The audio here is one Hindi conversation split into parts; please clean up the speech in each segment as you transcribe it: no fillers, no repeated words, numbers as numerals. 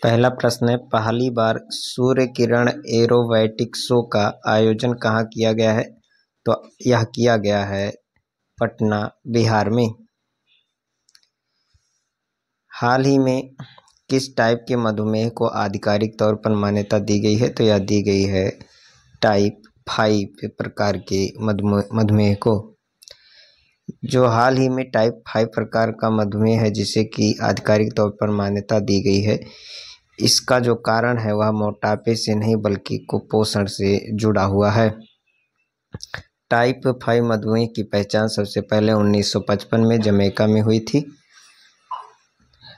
पहला प्रश्न है, पहली बार सूर्य किरण एरोबैटिक शो का आयोजन कहाँ किया गया है? तो यह किया गया है पटना, बिहार में। हाल ही में किस टाइप के मधुमेह को आधिकारिक तौर पर मान्यता दी गई है? तो यह दी गई है टाइप 5 प्रकार के मधुमेह को। जो हाल ही में टाइप 5 प्रकार का मधुमेह है जिसे कि आधिकारिक तौर पर मान्यता दी गई है, इसका जो कारण है वह मोटापे से नहीं बल्कि कुपोषण से जुड़ा हुआ है। टाइप 5 मधुमेह की पहचान सबसे पहले 1955 में जमैका में हुई थी।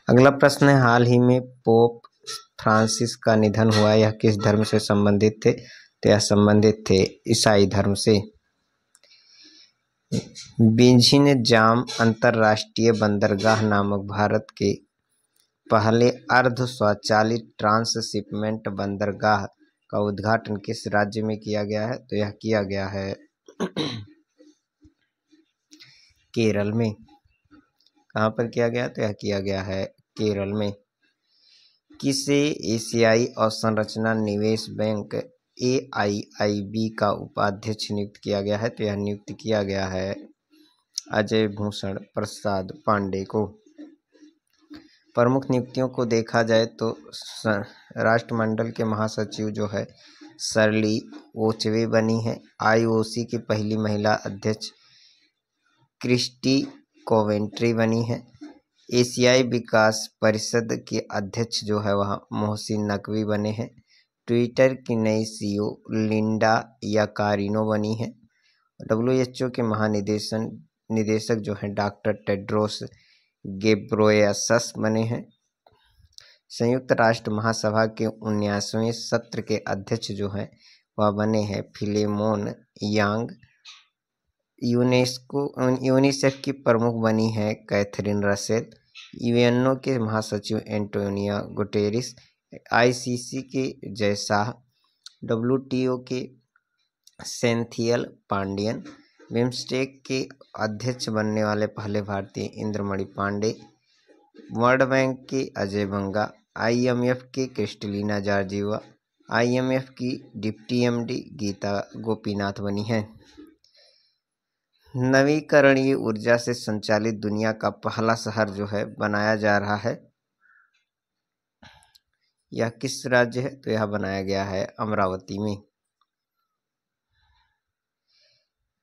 अगला प्रश्न है, हाल ही में पोप फ्रांसिस का निधन हुआ, यह किस धर्म से संबंधित थे? तो यह संबंधित थे ईसाई धर्म से। बीजिंग जाम अंतरराष्ट्रीय बंदरगाह नामक भारत के पहले अर्ध स्वचालित ट्रांसशिपमेंट बंदरगाह का उद्घाटन किस राज्य में किया गया है? तो यह किया गया है केरल में। कहाँ पर किया गया? तो यह किया गया है केरल में। किसे एशियाई अवसंरचना निवेश बैंक AIIB का उपाध्यक्ष नियुक्त किया गया है? तो यह नियुक्त किया गया है अजय भूषण प्रसाद पांडे को। प्रमुख नियुक्तियों को देखा जाए तो राष्ट्रमंडल के महासचिव जो है शर्ली ओचवे बनी है। IOC की पहली महिला अध्यक्ष क्रिस्टी कोवेंट्री बनी है। एशियाई विकास परिषद के अध्यक्ष जो है वह मोहसिन नकवी बने हैं। ट्विटर की नई CEO लिंडा याकारिनो बनी है। WHO के महानिदेशक जो हैं डॉक्टर टेड्रोस गेब्रेयसस बने हैं। संयुक्त राष्ट्र महासभा के 19वें सत्र के अध्यक्ष जो हैं वह बने हैं फिलेमोन यांग। यूनिसेफ की प्रमुख बनी है कैथरीन रसेल। UNO के महासचिव एंटोनियो गुटेरेस। ICC के जय शाह। WTO के सेंथियल पांडियन। बिम्स्टेक के अध्यक्ष बनने वाले पहले भारतीय इंद्रमणि पांडे। वर्ल्ड बैंक के अजय बंगा। IMF के क्रिस्टलिना जॉर्जिवा। IMF की डिप्टी MD गीता गोपीनाथ बनी है। नवीकरणीय ऊर्जा से संचालित दुनिया का पहला शहर जो है बनाया जा रहा है, यह किस राज्य है? तो यह बनाया गया है अमरावती में।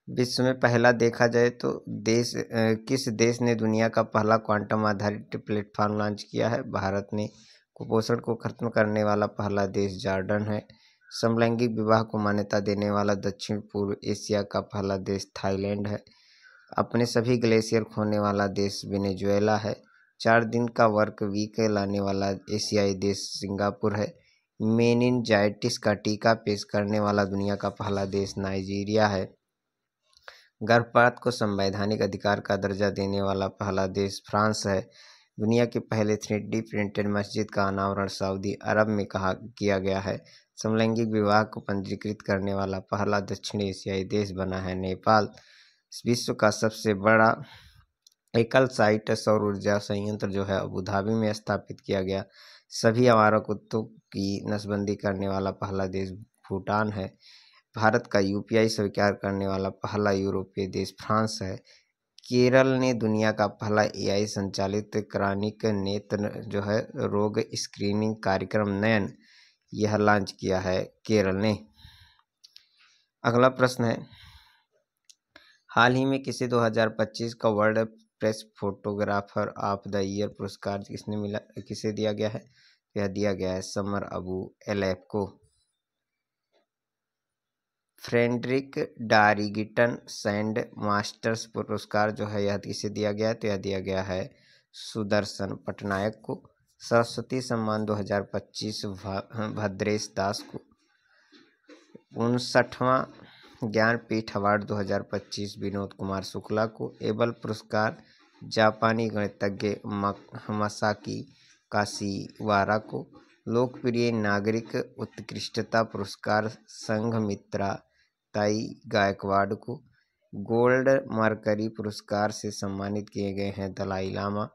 विश्व में पहला देखा जाए तो किस देश ने दुनिया का पहला क्वांटम आधारित प्लेटफॉर्म लॉन्च किया है? भारत ने। कुपोषण को खत्म करने वाला पहला देश जॉर्डन है। समलैंगिक विवाह को मान्यता देने वाला दक्षिण पूर्व एशिया का पहला देश थाईलैंड है। अपने सभी ग्लेशियर खोने वाला देश वेनेजुएला है। 4 दिन का वर्क वीक लाने वाला एशियाई देश सिंगापुर है। मेनिनजाइटिस का टीका पेश करने वाला दुनिया का पहला देश नाइजीरिया है। गर्भपात को संवैधानिक अधिकार का दर्जा देने वाला पहला देश फ्रांस है। दुनिया के पहले 3D प्रिंटेड मस्जिद का अनावरण सऊदी अरब में किया गया है। समलैंगिक विवाह को पंजीकृत करने वाला पहला दक्षिण एशियाई देश बना है नेपाल। विश्व का सबसे बड़ा एकल साइट सौर ऊर्जा संयंत्र जो है अबू धाबी में स्थापित किया गया। सभी आवारा कुत्तों की नसबंदी करने वाला पहला देश भूटान है। भारत का UPI स्वीकार करने वाला पहला यूरोपीय देश फ्रांस है। केरल ने दुनिया का पहला AI संचालित क्रॉनिक नेत्र जो है रोग स्क्रीनिंग कार्यक्रम नयन यह लॉन्च किया है केरल ने। अगला प्रश्न है, हाल ही में किसे 2025 का world press photographer of the year पुरस्कार किसे दिया गया है? यह दिया गया है समर अबू एलैफ को। फ्रेडरिक डारिगिटन सैंड मास्टर्स पुरस्कार जो है यह किसे दिया गया है? तो यह दिया गया है सुदर्शन पटनायक को। सरस्वती सम्मान 2025 भद्रेश दास को। 59वां ज्ञानपीठ अवार्ड 2025 विनोद कुमार शुक्ला को। एबल पुरस्कार जापानी गणितज्ञ मसाकी काशिवारा को। लोकप्रिय नागरिक उत्कृष्टता पुरस्कार संघमित्रा ताई गायकवाड़ को। गोल्ड मर्करी पुरस्कार से सम्मानित किए गए हैं दलाई लामा।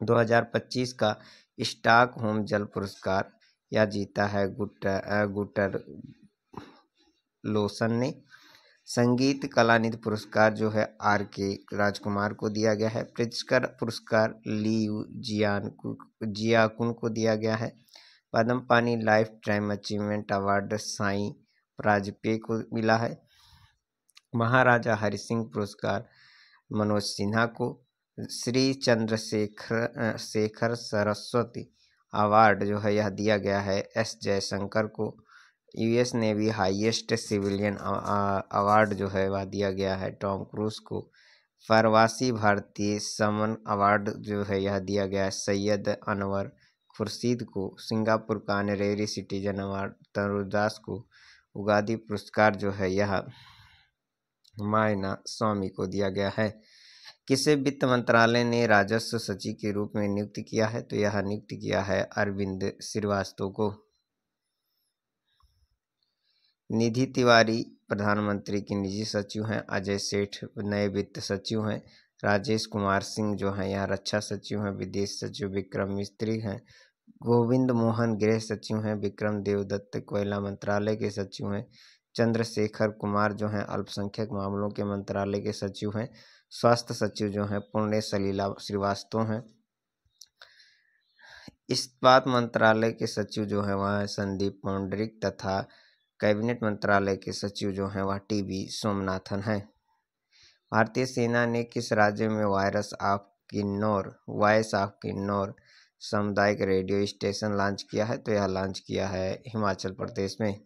2025 का स्टॉकहोम जल पुरस्कार यह जीता है गुटर लोसन ने। संगीत कलानिधि पुरस्कार जो है RK राजकुमार को दिया गया है। प्रित्जकर पुरस्कार लियू जियाकुन को दिया गया है। Padma Pani lifetime achievement award Sai Vajpayee को मिला है। महाराजा हरि सिंह पुरस्कार मनोज सिन्हा को। श्री चंद्रशेखर सरस्वती अवार्ड जो है यह दिया गया है S जयशंकर को। US navy highest civilian award जो है वह दिया गया है टॉम क्रूज को। प्रवासी भारतीय सम्मान अवार्ड जो है यह दिया गया है सैयद अनवर खुर्शीद को। सिंगापुर का ऑनरेरी सिटीजन अवार्ड तरुदास को। उगादी पुरस्कार जो है यह मायना स्वामी को दिया गया है। किसे वित्त मंत्रालय ने राजस्व सचिव के रूप में नियुक्त किया है? तो यह नियुक्त किया है अरविंद श्रीवास्तव को। निधि तिवारी प्रधानमंत्री के निजी सचिव हैं। अजय सेठ नए वित्त सचिव हैं। राजेश कुमार सिंह जो हैं यहाँ रक्षा सचिव हैं। विदेश सचिव विक्रम मिस्त्री हैं। गोविंद मोहन गृह सचिव हैं। विक्रम देवदत्त कोयला मंत्रालय के सचिव हैं। चंद्रशेखर कुमार जो हैं अल्पसंख्यक मामलों के मंत्रालय के सचिव हैं। स्वास्थ्य सचिव जो हैं पुण्य सलीला श्रीवास्तव हैं। इस्पात मंत्रालय के सचिव जो हैं वह संदीप पौंडरिक तथा कैबिनेट मंत्रालय के सचिव जो हैं वह TB सोमनाथन हैं। भारतीय सेना ने किस राज्य में वॉइस ऑफ किन्नौर सामुदायिक रेडियो स्टेशन लॉन्च किया है? तो यह लॉन्च किया है हिमाचल प्रदेश में।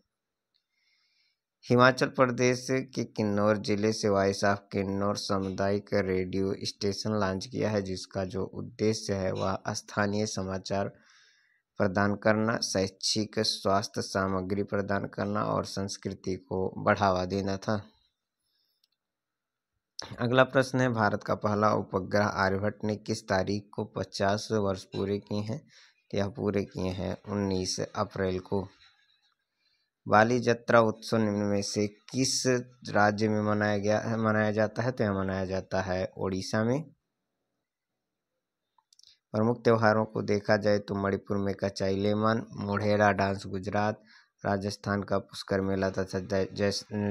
हिमाचल प्रदेश के किन्नौर जिले से वॉइस ऑफ किन्नौर सामुदायिक रेडियो स्टेशन लॉन्च किया है, जिसका जो उद्देश्य है वह स्थानीय समाचार प्रदान करना, शैक्षिक स्वास्थ्य सामग्री प्रदान करना और संस्कृति को बढ़ावा देना था। अगला प्रश्न है, भारत का पहला उपग्रह आर्यभट्ट ने किस तारीख को 50 वर्ष पूरे किए हैं? यह पूरे किए हैं 19 अप्रैल को। बाली यात्रा उत्सव निम्न में से किस राज्य में मनाया जाता है? तो यह मनाया जाता है ओडिशा में। प्रमुख त्योहारों को देखा जाए तो मणिपुर में कचाई लेमन, मोढेरा डांस गुजरात, राजस्थान का पुष्कर मेला तथा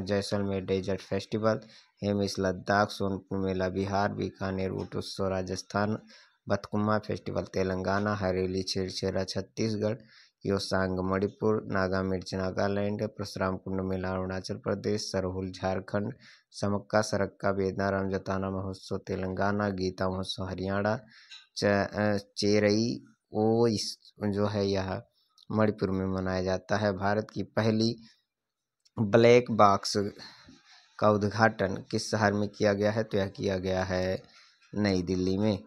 जैसलमेर डेजर्ट फेस्टिवल, हेमिस लद्दाख, सोनपुर मेला बिहार, बीकानेर ऊंट उत्सव राजस्थान, बथकुमा फेस्टिवल तेलंगाना, हरेली छिरछेरा छत्तीसगढ़, योसांग मणिपुर, नागा मिर्च नागालैंड, परशुराम कुंड मेला अरुणाचल प्रदेश, सरहुल झारखंड, समक्का सरक्का बेदनाराम जताना महोत्सव तेलंगाना, गीता महोत्सव हरियाणा, चेरई जो है यह मणिपुर में मनाया जाता है। भारत की पहली ब्लैक बॉक्स का उद्घाटन किस शहर में किया गया है? तो यह किया गया है नई दिल्ली में।